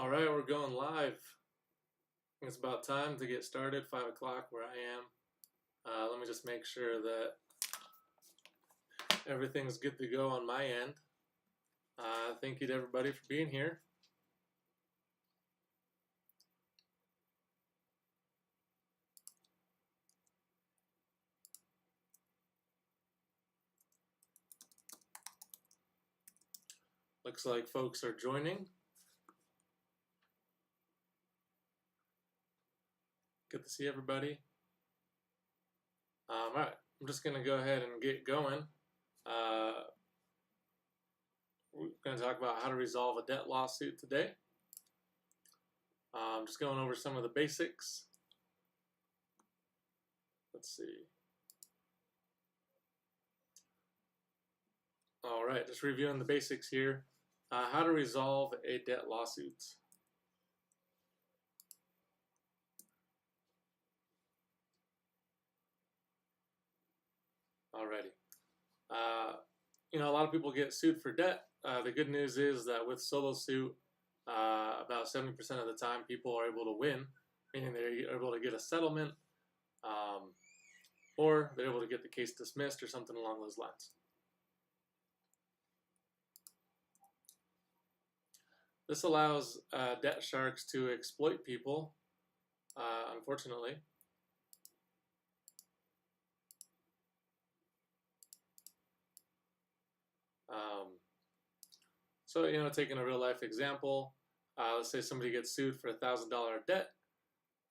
All right, we're going live. It's about time to get started, 5 o'clock where I am. Let me just make sure that everything's good to go on my end. Thank you to everybody for being here. Looks like folks are joining. Good to see everybody. All right, I'm just going to go ahead and get going. We're going to talk about how to resolve a debt lawsuit today. Just going over some of the basics. Let's see. All right, just reviewing the basics here. How to resolve a debt lawsuit. Alrighty. A lot of people get sued for debt. The good news is that with SoloSuit, about 70% of the time people are able to win, meaning they're able to get a settlement, or they're able to get the case dismissed or something along those lines. This allows debt sharks to exploit people, unfortunately. So, taking a real life example, let's say somebody gets sued for $1,000 debt.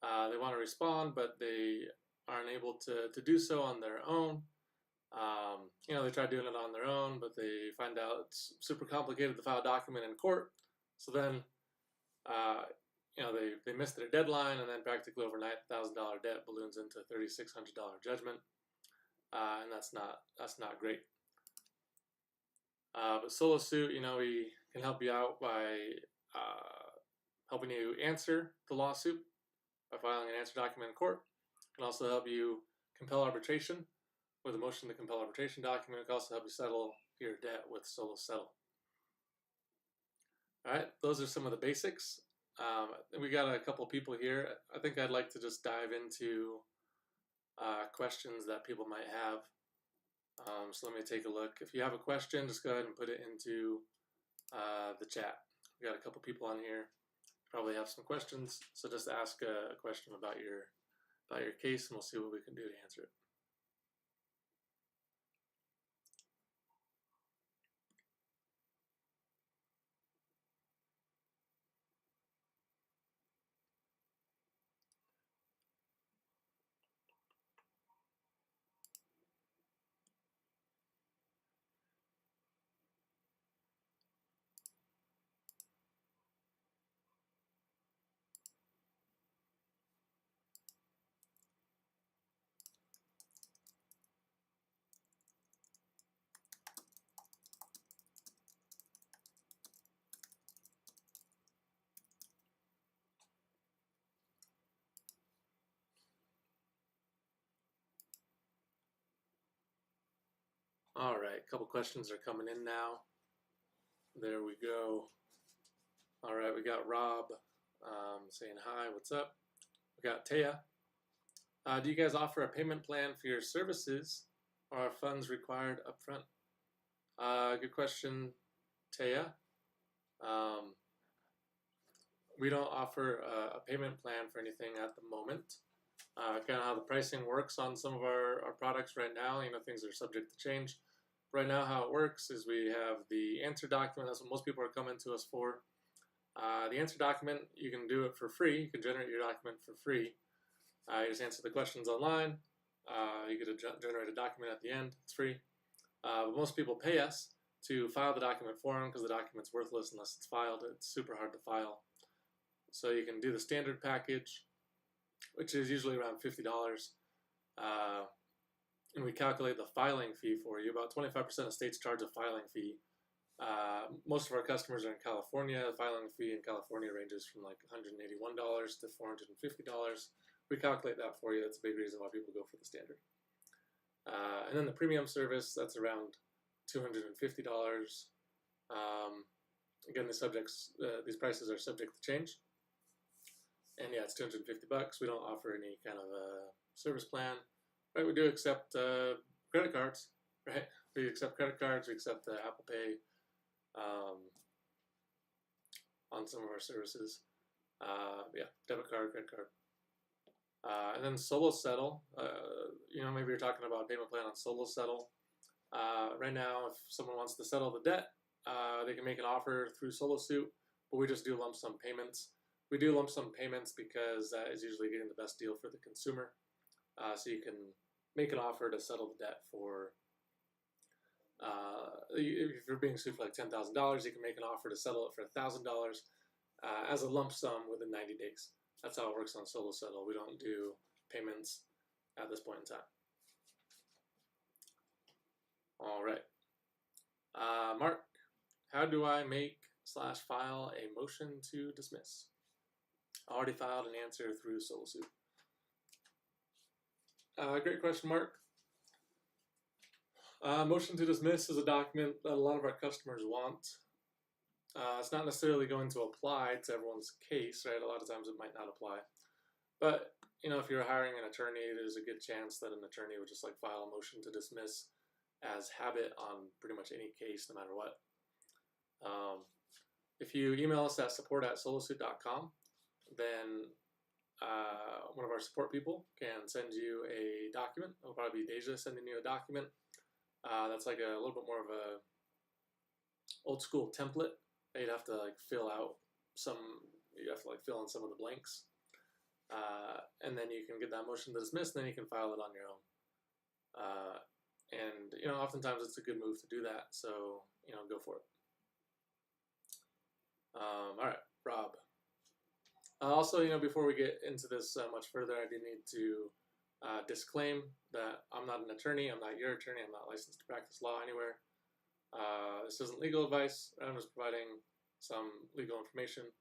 They want to respond, but they aren't able to do so on their own. They try doing it on their own, but they find out it's super complicated to file a document in court. So then, they miss their deadline, and then practically overnight, $1,000 debt balloons into $3,600 judgment, and that's not great. But SoloSuit, we can help you out by helping you answer the lawsuit by filing an answer document in court. It can also help you compel arbitration with a motion to compel arbitration document. It can also help you settle your debt with SoloSettle. All right, those are some of the basics. We got a couple people here. I think I'd like to just dive into questions that people might have. So let me take a look. If you have a question, just go ahead and put it into the chat. We got a couple people on here. Probably have some questions, so just ask a question about your case, and we'll see what we can do to answer it. All right, a couple questions are coming in now. There we go. All right, we got Rob saying hi, what's up? We got Taya. Do you guys offer a payment plan for your services, or are funds required upfront? Good question, Taya. We don't offer a payment plan for anything at the moment. Kind of how the pricing works on some of our products right now. Things are subject to change. Right now, how it works is we have the answer document. That's what most people are coming to us for. The answer document, you can do it for free. You can generate your document for free. You just answer the questions online. You get to generate a document at the end. It's free. But most people pay us to file the document for them because the document's worthless unless it's filed. It's super hard to file. So you can do the standard package, which is usually around $50. And we calculate the filing fee for you. About 25% of states charge a filing fee. Most of our customers are in California. The filing fee in California ranges from like $181 to $450. We calculate that for you. That's a big reason why people go for the standard. And then the premium service, that's around $250. again, these prices are subject to change. And yeah, it's $250. We don't offer any kind of service plan, right? We do accept credit cards, right? We accept credit cards. We accept Apple Pay on some of our services. Yeah, debit card, credit card. And then SoloSettle, maybe you're talking about a payment plan on SoloSettle. Right now, if someone wants to settle the debt, they can make an offer through SoloSuit, but we just do lump sum payments. We do lump sum payments because that is usually getting the best deal for the consumer. So you can make an offer to settle the debt for, if you're being sued for like $10,000, you can make an offer to settle it for $1,000 as a lump sum within 90 days. That's how it works on SoloSettle. We don't do payments at this point in time. All right. Mark, how do I make/file a motion to dismiss? I already filed an answer through SoloSuit. Great question, Mark. Motion to dismiss is a document that a lot of our customers want. It's not necessarily going to apply to everyone's case, right? A lot of times it might not apply. But, if you're hiring an attorney, there's a good chance that an attorney would just file a motion to dismiss as habit on pretty much any case, no matter what. If you email us at support@solosuit.com, then one of our support people can send you a document. It'll probably be Deja sending you a document. That's like a little bit more of a old school template that you'd have to fill out fill in some of the blanks. And then you can get that motion to dismiss, and then you can file it on your own. And oftentimes it's a good move to do that, so go for it. All right, Rob. Also, before we get into this much further, I do need to disclaim that I'm not an attorney. I'm not your attorney. I'm not licensed to practice law anywhere. This isn't legal advice. I'm just providing some legal information.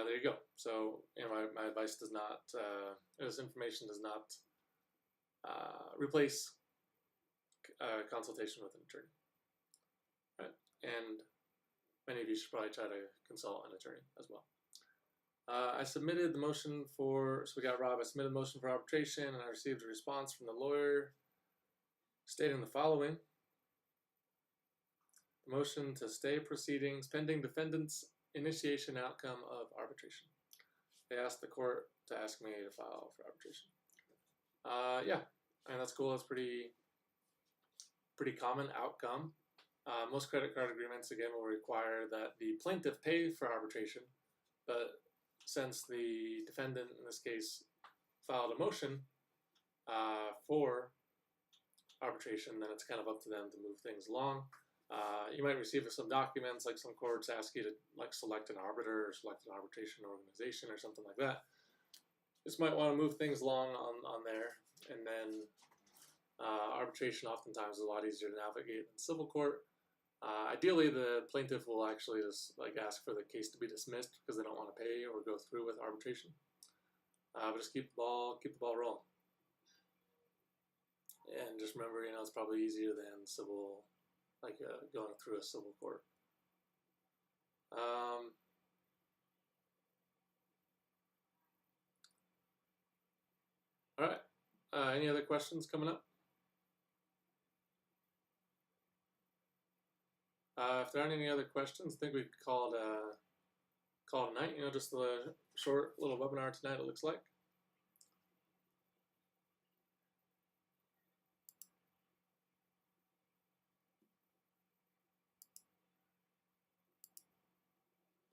There you go. So, my advice does not, this information does not replace consultation with an attorney. Right? And many of you should probably try to consult an attorney as well. I submitted the motion so we got Rob. I submitted the motion for arbitration, and I received a response from the lawyer stating the following. The motion to stay proceedings pending defendant's initiation outcome of arbitration. They asked the court to ask me to file for arbitration. Yeah, and that's cool. That's pretty common outcome. Most credit card agreements, again, will require that the plaintiff pay for arbitration, but since the defendant, in this case, filed a motion for arbitration, then it's kind of up to them to move things along. You might receive some documents, like some courts ask you to select an arbiter or select an arbitration organization or something like that. Just might want to move things along on there, and then arbitration oftentimes is a lot easier to navigate than civil court. Ideally, the plaintiff will actually just ask for the case to be dismissed because they don't want to pay or go through with arbitration. But just keep the ball rolling. And just remember, it's probably easier than civil, going through a civil court. All right. Any other questions coming up? If there aren't any other questions, I think we could call it a night. Just a short little webinar tonight, it looks like.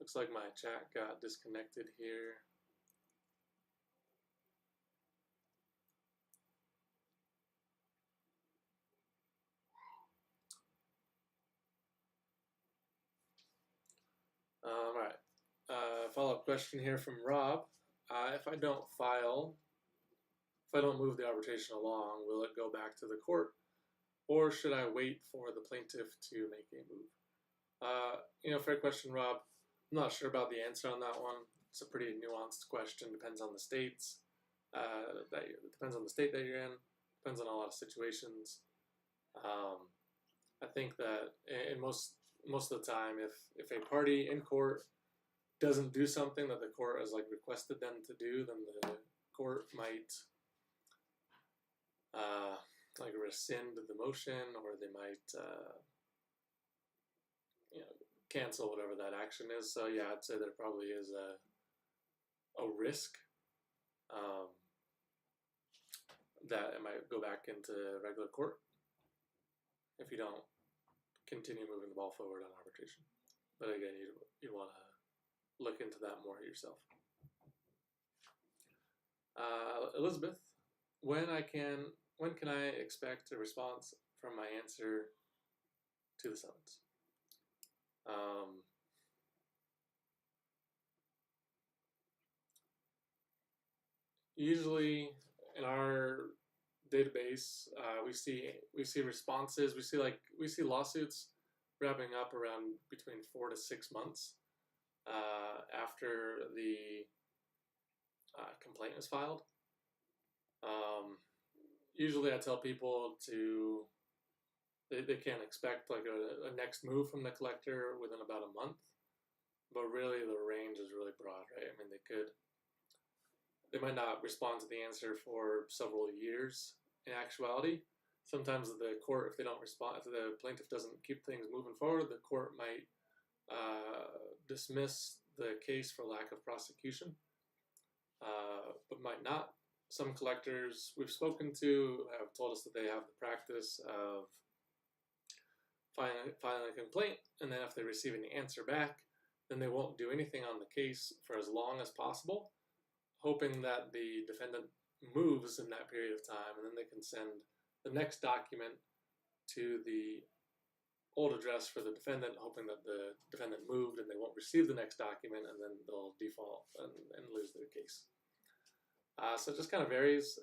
Looks like my chat got disconnected here. All right. Follow-up question here from Rob. If I don't move the arbitration along, will it go back to the court, or should I wait for the plaintiff to make a move? Fair question, Rob. I'm not sure about the answer on that one. It's a pretty nuanced question. Depends on the states. Depends on the state that you're in. Depends on a lot of situations. I think that in most of the time, if a party in court doesn't do something that the court has like requested them to do, then the court might like rescind the motion, or they might cancel whatever that action is. So yeah, I'd say there probably is a risk that it might go back into regular court if you don't continue moving the ball forward on arbitration. But again, you want to look into that more yourself. Elizabeth, when can I expect a response from my answer to the summons? Usually in our database, we see responses. We see lawsuits wrapping up around between 4 to 6 months after the complaint is filed. Usually I tell people they can't expect like a next move from the collector within about a month, but really the range is really broad, right? I mean, they might not respond to the answer for several years in actuality. Sometimes the court, if they don't respond, if the plaintiff doesn't keep things moving forward, the court might dismiss the case for lack of prosecution, but might not. Some collectors we've spoken to have told us that they have the practice of filing a complaint, and then if they receive an answer back, then they won't do anything on the case for as long as possible, hoping that the defendant moves in that period of time, and then they can send the next document to the old address for the defendant, hoping that the defendant moved and they won't receive the next document, and then they'll default and lose their case. So it just kind of varies,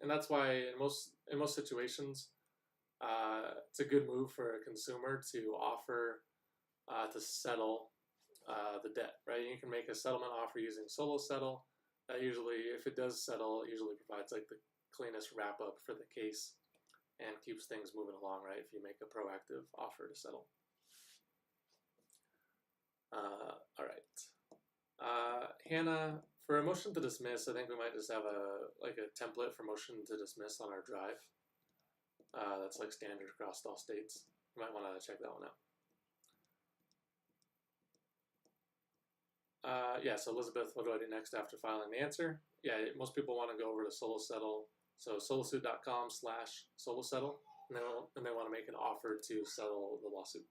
and that's why in most situations, it's a good move for a consumer to offer to settle the debt, right? You can make a settlement offer using SoloSettle. That usually, if it does settle, it usually provides like the cleanest wrap up for the case and keeps things moving along, right? If you make a proactive offer to settle. All right. Hannah, for a motion to dismiss, I think we might just have a template for motion to dismiss on our drive. That's like standard across all states. You might want to check that one out. Yeah, so Elizabeth, what do I do next after filing the answer? Yeah, most people want to go over to SoloSettle, so solosuit.com/SoloSettle, and then they want to make an offer to settle the lawsuit.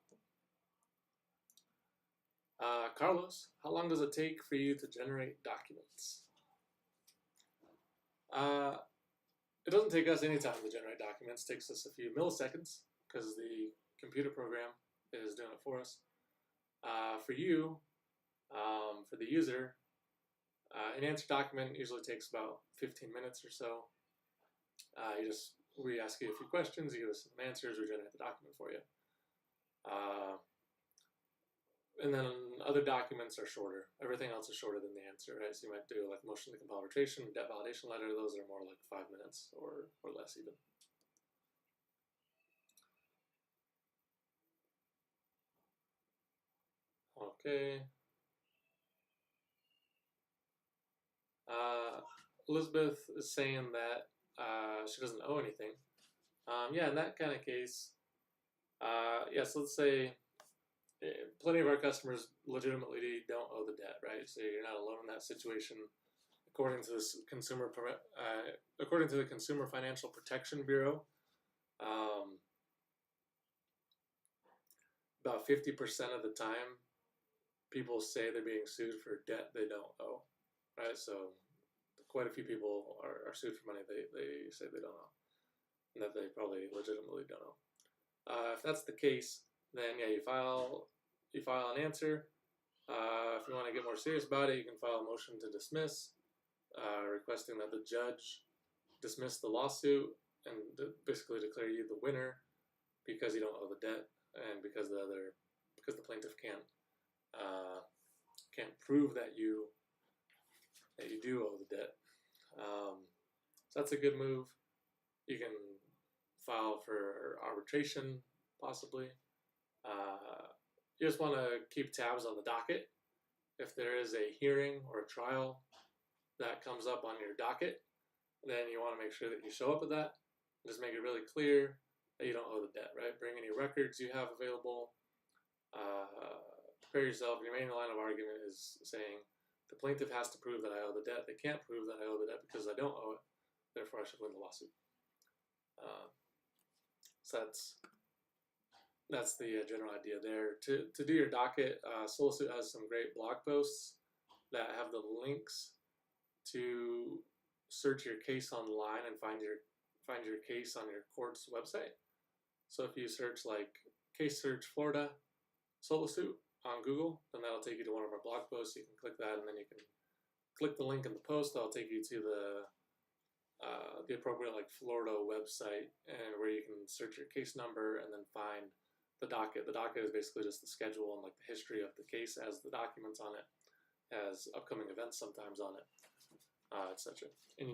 Carlos, how long does it take for you to generate documents? It doesn't take us any time to generate documents. It takes us a few milliseconds because the computer program is doing it for us. For you, for the user, an answer document usually takes about 15 minutes or so. We ask you a few questions, you give us some answers, we generate the document for you. And then other documents are shorter. Everything else is shorter than the answer, right? So you might do like motion to compel arbitration, debt validation letter. Those are more like 5 minutes or less even. Okay. Elizabeth is saying that she doesn't owe anything. Yeah, in that kind of case, so let's say plenty of our customers legitimately don't owe the debt, right? So you're not alone in that situation. According to the Consumer Financial Protection Bureau, about 50% of the time, people say they're being sued for debt they don't owe, right? So quite a few people are sued for money they say they don't owe, and that they probably legitimately don't owe. If that's the case, then yeah, you file an answer. If you want to get more serious about it, you can file a motion to dismiss, requesting that the judge dismiss the lawsuit and basically declare you the winner because you don't owe the debt and because the plaintiff can't prove that you do owe the debt. So that's a good move. You can file for arbitration, possibly. You just want to keep tabs on the docket. If there is a hearing or a trial that comes up on your docket, then you want to make sure that you show up at that. Just make it really clear that you don't owe the debt, right? Bring any records you have available. Prepare yourself. Your main line of argument is saying the plaintiff has to prove that I owe the debt. They can't prove that I owe the debt because I don't owe it. Therefore, I should win the lawsuit. So that's the general idea there. To do your docket, SoloSuit has some great blog posts that have the links to search your case online and find your case on your court's website. So if you search like case search Florida SoloSuit on Google, then that'll take you to one of our blog posts. You can click that, and then you can click the link in the post. That'll take you to the appropriate like Florida website, and where you can search your case number and then find the docket. The docket is basically just the schedule and like the history of the case, has the documents on it, has upcoming events sometimes on it, etc. And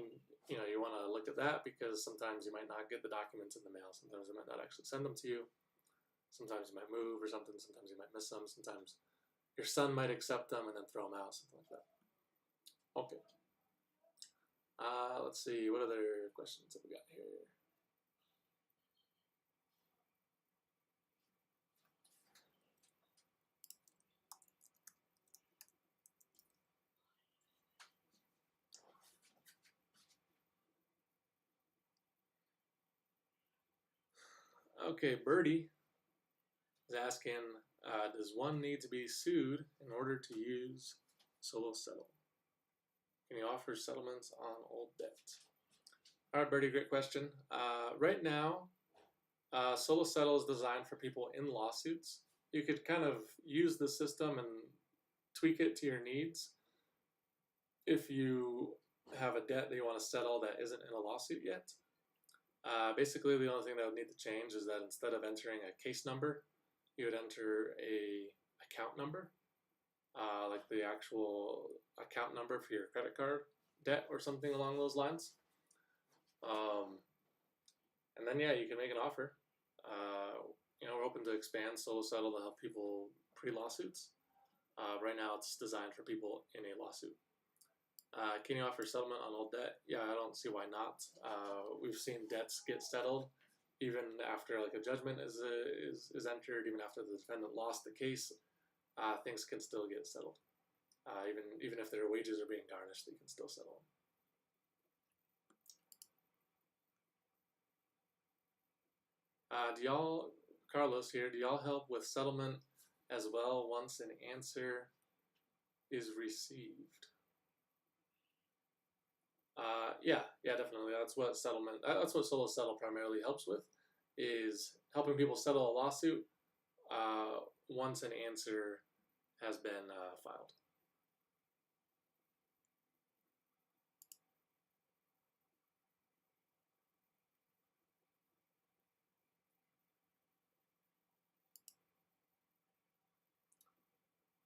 you want to look at that because sometimes you might not get the documents in the mail. Sometimes they might not actually send them to you. Sometimes you might move or something. Sometimes you might miss them. Sometimes your son might accept them and then throw them out, something like that. Okay. Let's see, what other questions have we got here? Okay, Birdie is asking, does one need to be sued in order to use SoloSettle? Can you offer settlements on old debt? All right, Birdie, great question. Right now, SoloSettle is designed for people in lawsuits. You could kind of use the system and tweak it to your needs. If you have a debt that you want to settle that isn't in a lawsuit yet, basically the only thing that would need to change is that instead of entering a case number, you would enter a account number, like the actual account number for your credit card debt or something along those lines. And then yeah, you can make an offer. We're open to expand SoloSettle to help people pre-lawsuits. Right now it's designed for people in a lawsuit. Can you offer settlement on old debt? Yeah, I don't see why not. We've seen debts get settled even after like a judgment is entered, even after the defendant lost the case. Things can still get settled. Even if their wages are being garnished, they can still settle them. Carlos here, do y'all help with settlement as well once an answer is received? Yeah, definitely. That's what SoloSettle primarily helps with, is helping people settle a lawsuit once an answer has been filed.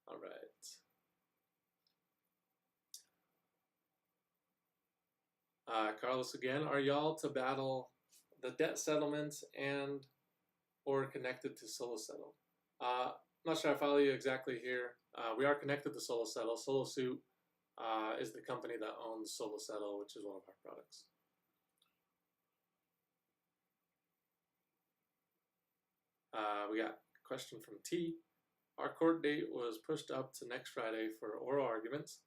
All right. Carlos again, are y'all to battle the debt settlements and or connected to SoloSettle? I'm not sure I follow you exactly here. We are connected to SoloSettle. SoloSuit is the company that owns SoloSettle, which is one of our products. We got a question from T. Our court date was pushed up to next Friday for oral arguments,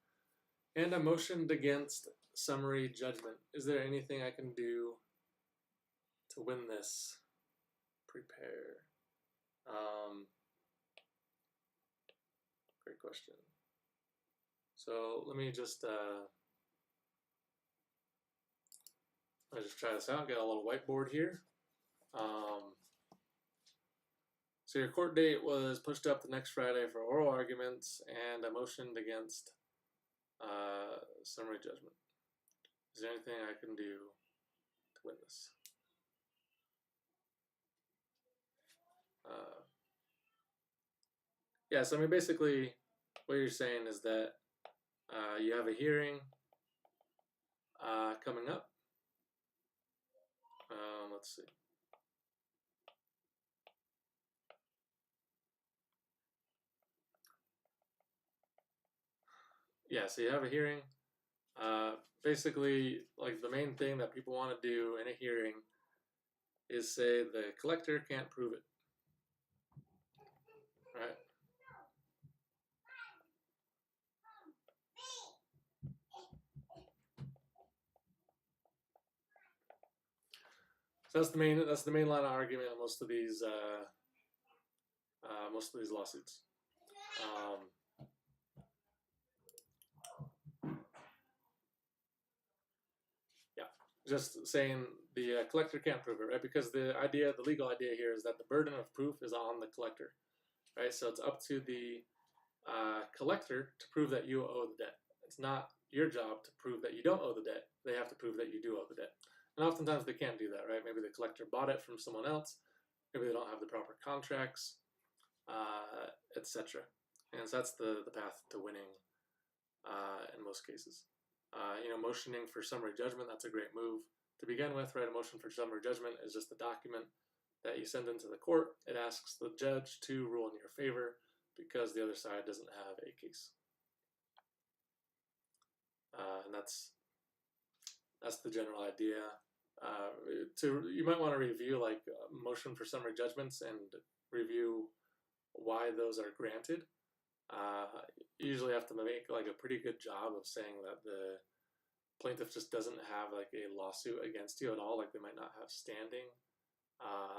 and I motioned against summary judgment. Is there anything I can do to win this? Prepare. Great question. So let me just try this out. Get a little whiteboard here. So your court date was pushed up to next Friday for oral arguments, and I motioned against summary judgment. Is there anything I can do to win this? Yeah, so I mean, basically, what you're saying is that you have a hearing coming up. Let's see. yeah, so you have a hearing. Basically, like the main thing that people want to do in a hearing is say the collector can't prove it, right? So that's the main line of argument on most of these lawsuits. Yeah, just saying the collector can't prove it, right? Because the legal idea here is that the burden of proof is on the collector, right? So it's up to the collector to prove that you owe the debt. It's not your job to prove that you don't owe the debt. They have to prove that you do owe the debt. And oftentimes they can't do that, right? Maybe the collector bought it from someone else. Maybe they don't have the proper contracts, etc. And so that's the path to winning in most cases. Motioning for summary judgment, that's a great move to begin with, right? A motion for summary judgment is just a document that you send into the court. It asks the judge to rule in your favor because the other side doesn't have a case. And that's the general idea. You might want to review like motion for summary judgments and review why those are granted. You usually have to make like a pretty good job of saying that the plaintiff just doesn't have like a lawsuit against you at all, like they might not have standing,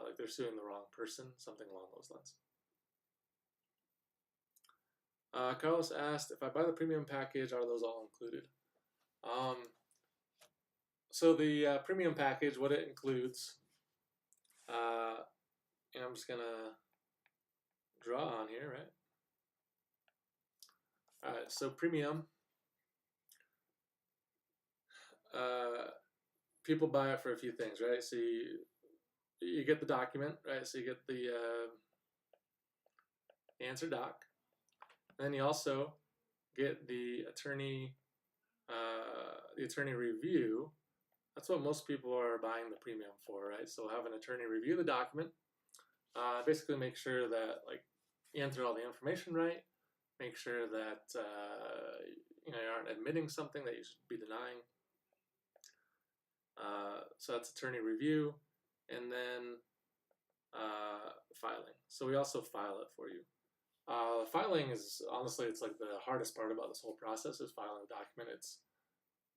like they're suing the wrong person, something along those lines. Carlos asked, if I buy the premium package, are those all included? So the premium package, what it includes, and I'm just gonna draw on here, right? Alright, so premium, people buy it for a few things, right? So you get the document, right? So you get the answer doc. And then you also get the attorney review. That's what most people are buying the premium for, right? So have an attorney review the document, basically make sure that like you enter all the information right, make sure that you aren't admitting something that you should be denying. So that's attorney review, and then filing. So we also file it for you. Filing is honestly, it's like the hardest part about this whole process is filing a document. It's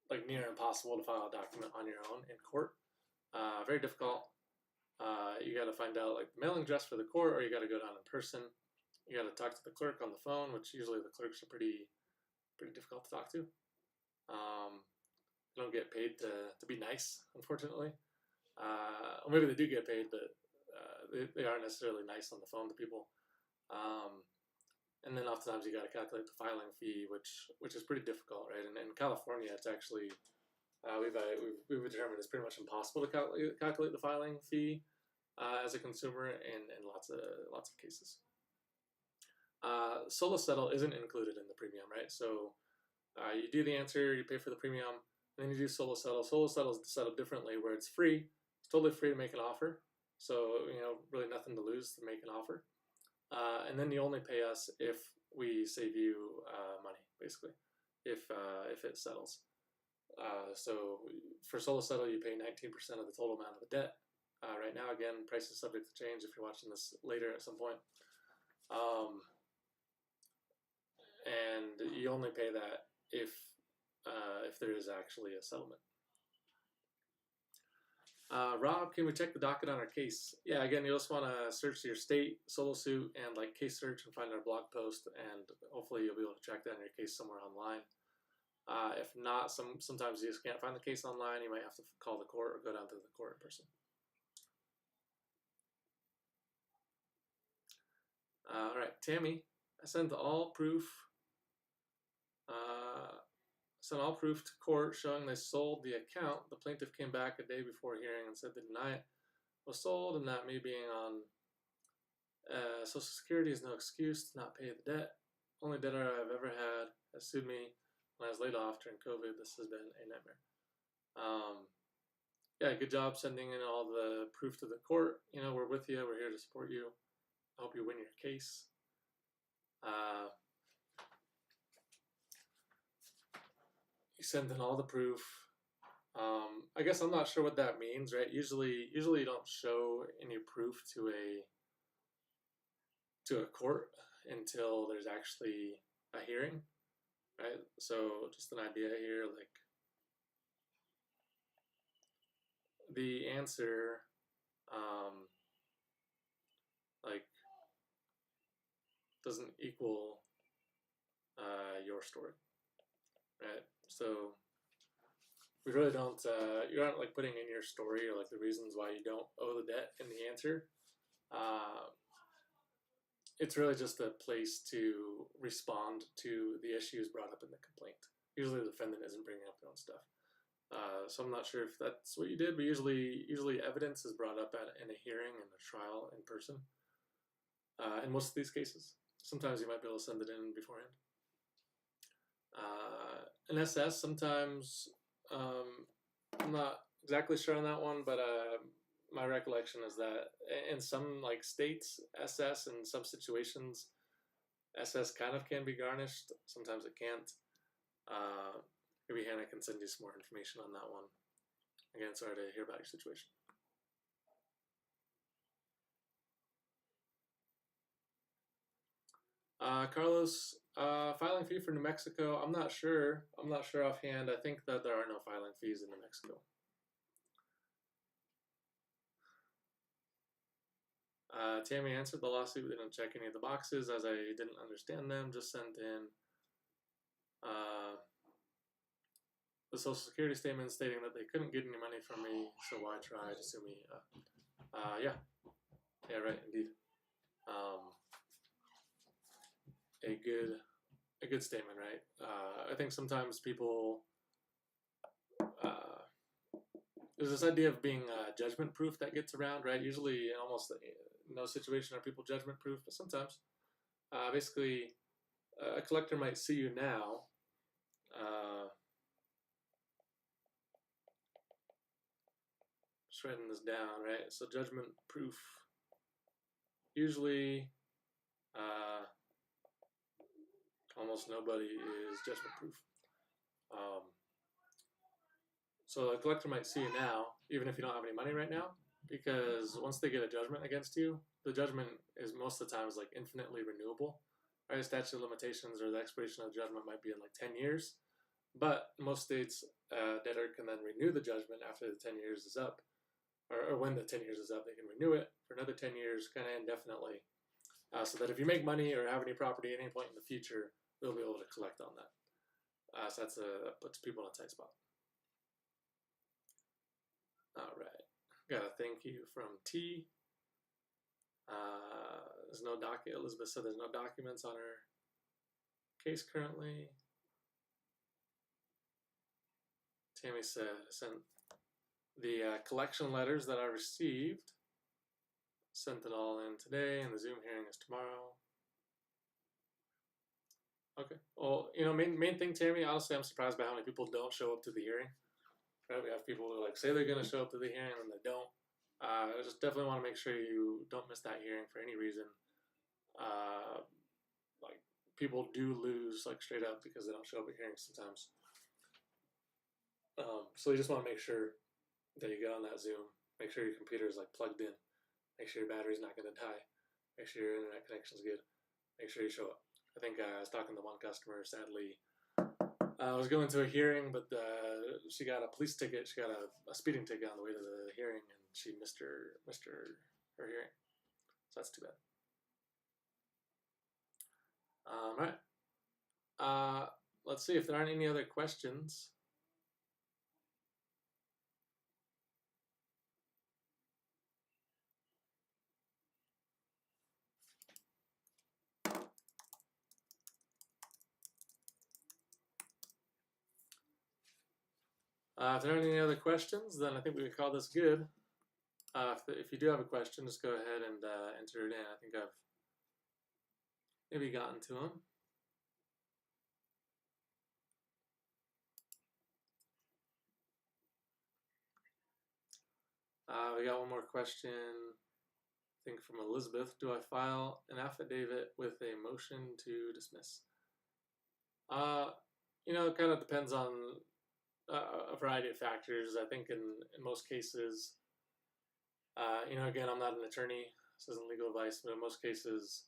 like near impossible to file a document on your own in court. Very difficult. You got to find out like the mailing address for the court, or you got to go down in person. You got to talk to the clerk on the phone, which usually the clerks are pretty difficult to talk to. They don't get paid to be nice, unfortunately. Or maybe they do get paid, but they aren't necessarily nice on the phone to people. And then oftentimes you got to calculate the filing fee, which is pretty difficult, right? And in California, it's actually we've determined it's pretty much impossible to calculate the filing fee as a consumer in lots of cases. SoloSettle isn't included in the premium, right? So you do the answer, you pay for the premium, and then you do SoloSettle. SoloSettle is set up differently, where it's free. It's totally free to make an offer. So really nothing to lose to make an offer. And then you only pay us if we save you money, basically, if it settles. So for SoloSettle, you pay 19% of the total amount of the debt. Right now, again, price is subject to change if you're watching this later at some point. And you only pay that if there is actually a settlement. Rob, can we check the docket on our case? Yeah, again, you just want to search your state, SoloSuit, and like case search and find our blog post, and hopefully you'll be able to track down your case somewhere online. If not, sometimes you just can't find the case online. You might have to call the court or go down to the court in person. All right, Tammy, I sent all proof to court showing they sold the account. The plaintiff came back a day before hearing and said they deny it was sold, and that me being on Social Security is no excuse to not pay the debt. Only debtor I've ever had has sued me when I was laid off during COVID. This has been a nightmare. Yeah, good job sending in all the proof to the court. We're with you. We're here to support you. I hope you win your case. you send in all the proof. I guess I'm not sure what that means, right? Usually you don't show any proof to a court until there's actually a hearing, right? So just an idea here, like the answer, like doesn't equal your story, right? So we really don't, you aren't like putting in your story or like the reasons why you don't owe the debt in the answer. It's really just a place to respond to the issues brought up in the complaint. Usually the defendant isn't bringing up their own stuff. So I'm not sure if that's what you did, but usually evidence is brought up in a hearing and a trial in person. In most of these cases, sometimes you might be able to send it in beforehand. An SS, sometimes, I'm not exactly sure on that one, but my recollection is that in some like states, SS in some situations, SS kind of can be garnished. Sometimes it can't. Maybe Hannah can send you some more information on that one. Again, sorry to hear about your situation. Carlos, filing fee for New Mexico. I'm not sure. I'm not sure offhand. I think that there are no filing fees in New Mexico. Tammy answered the lawsuit. They didn't check any of the boxes as I didn't understand them. Just sent in the Social Security statement stating that they couldn't get any money from me, so why try to sue me? Yeah, right, indeed. A good statement, right? I think sometimes people there's this idea of being judgment proof that gets around, right? Usually, in almost no situation are people judgment proof, but sometimes, basically, a collector might sue you now. Just writing this down, right? So judgment proof. Usually, almost nobody is judgment proof. So a collector might sue you now, even if you don't have any money right now, because once they get a judgment against you, the judgment is most of the time is like infinitely renewable. Right? Statute of limitations or the expiration of the judgment might be in like 10 years, but most states, debtor can then renew the judgment after the 10 years is up, or when the 10 years is up, they can renew it for another 10 years, kind of indefinitely, so that if you make money or have any property at any point in the future, they'll be able to collect on that. So that puts people in a tight spot. All right, got a thank you from T. There's no document. Elizabeth said there's no documents on her case currently. Tammy said I sent the collection letters that I received. Sent it all in today, and the Zoom hearing is tomorrow. Okay. Well, main thing, Tammy. Honestly, I'm surprised by how many people don't show up to the hearing. Right? We have people who like say they're going to show up to the hearing and they don't. I just definitely want to make sure you don't miss that hearing for any reason. Like people do lose like straight up because they don't show up at hearings sometimes. So you just want to make sure that you get on that Zoom. Make sure your computer is like plugged in. Make sure your battery's not going to die. Make sure your internet connection's good. Make sure you show up. I think I was talking to one customer, sadly. I was going to a hearing, but she got a police ticket. She got a speeding ticket on the way to the hearing, and she missed her hearing. So that's too bad. All right. Let's see if there aren't any other questions. If there aren't any other questions, then I think we can call this good. If you do have a question, just go ahead and enter it in. I think I've maybe gotten to them. We got one more question, I think from Elizabeth. Do I file an affidavit with a motion to dismiss? It kind of depends on a variety of factors. I think in most cases, again, I'm not an attorney. This isn't legal advice, but in most cases,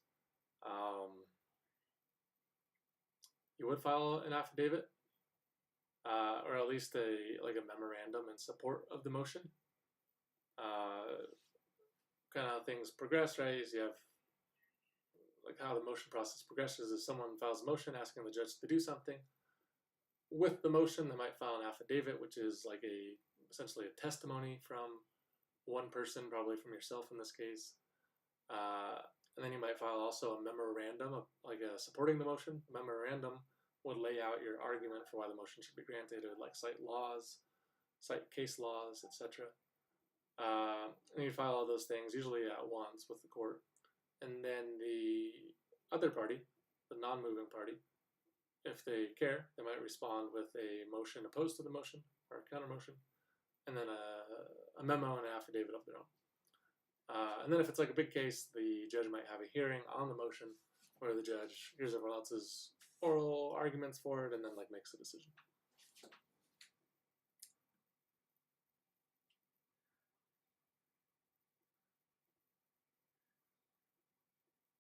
you would file an affidavit, or at least a memorandum in support of the motion. Kind of how things progress, right? Is you have how the motion process progresses is someone files a motion asking the judge to do something. With the motion, they might file an affidavit, which is essentially a testimony from one person, probably from yourself in this case. And then you might file also a memorandum, supporting the motion. The memorandum would lay out your argument for why the motion should be granted. It would cite laws, cite case laws, etc. And you file all those things usually at once with the court. And then the other party, the non-moving party, if they care, they might respond with a motion opposed to the motion or a counter motion, and then a memo and an affidavit of their own. And then if it's a big case, the judge might have a hearing on the motion where the judge hears everyone else's oral arguments for it and then makes a decision.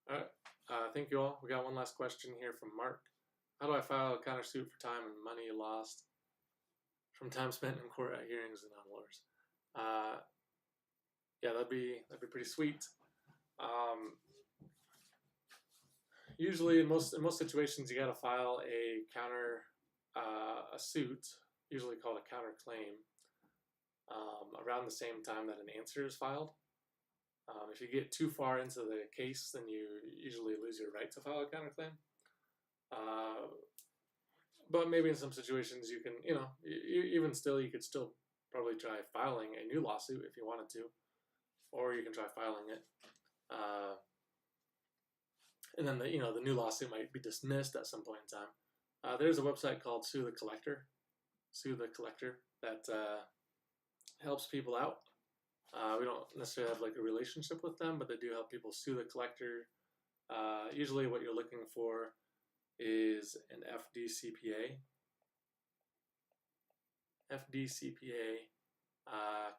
All right, thank you all. We got one last question here from Mark. How do I file a countersuit for time and money lost from time spent in court at hearings and on lawyers? Yeah, that'd be pretty sweet. Usually, in most situations, you got to file a suit, usually called a counterclaim, around the same time that an answer is filed. If you get too far into the case, then you usually lose your right to file a counterclaim. But maybe in some situations you can, even still, you could still probably try filing a new lawsuit if you wanted to, or you can try filing it. And then the new lawsuit might be dismissed at some point in time. There's a website called Sue the Collector, that helps people out. We don't necessarily have a relationship with them, but they do help people sue the collector. Usually what you're looking for is an FDCPA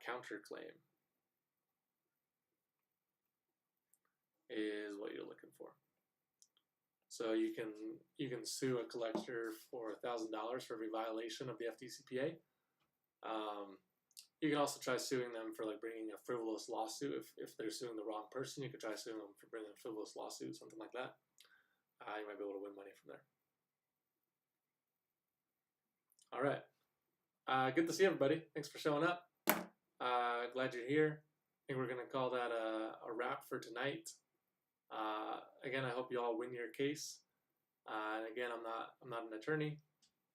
counterclaim is what you're looking for. So you can sue a collector for $1,000 for every violation of the FDCPA. You can also try suing them for bringing a frivolous lawsuit. If they're suing the wrong person, you could try suing them for bringing a frivolous lawsuit, something like that. You might be able to win money from there. All right. Good to see everybody. Thanks for showing up. Glad you're here. I think we're going to call that a wrap for tonight. Again, I hope you all win your case. And again, I'm not an attorney.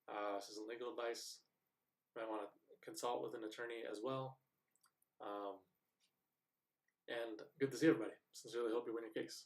This isn't legal advice. You might want to consult with an attorney as well. And good to see everybody. Sincerely hope you win your case.